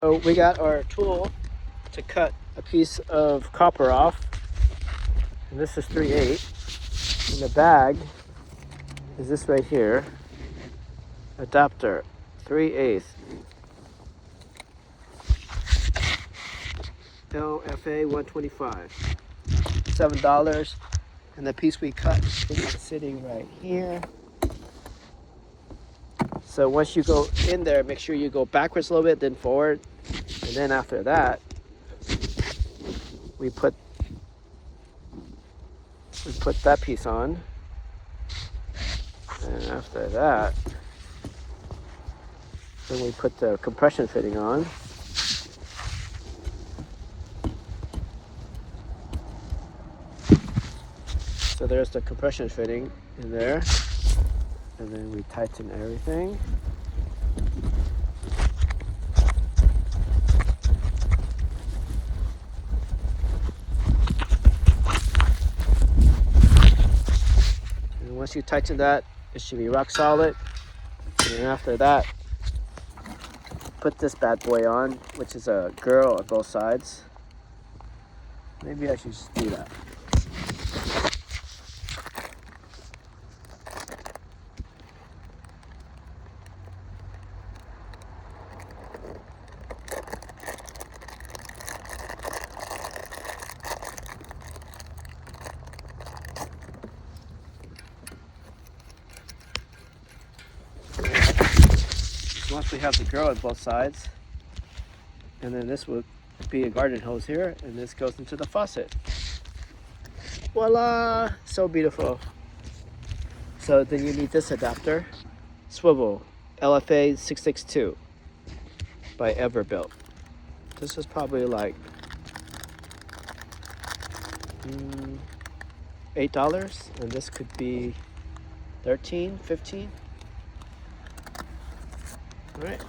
So we got our tool to cut a piece of copper off, and this is 3/8. And the bag is this right here, adapter, 3/8. LFA 125, $7. And the piece we cut is sitting right here. So once you go in there, make sure you go backwards a little bit, then forward. And then after that, we put that piece on. And after that, then we put the compression fitting on. So there's the compression fitting in there. And then we tighten everything. And once you tighten that, it should be rock solid. And then after that, put this bad boy on, which is a girl on both sides. Maybe I should just do that. Once we have the girl on both sides, and then this will be a garden hose here, and this goes into the faucet. Voila! So beautiful. So then you need this adapter, swivel, LFA 662 by Everbuilt. This is probably like $8, and this could be 13, 15. All right.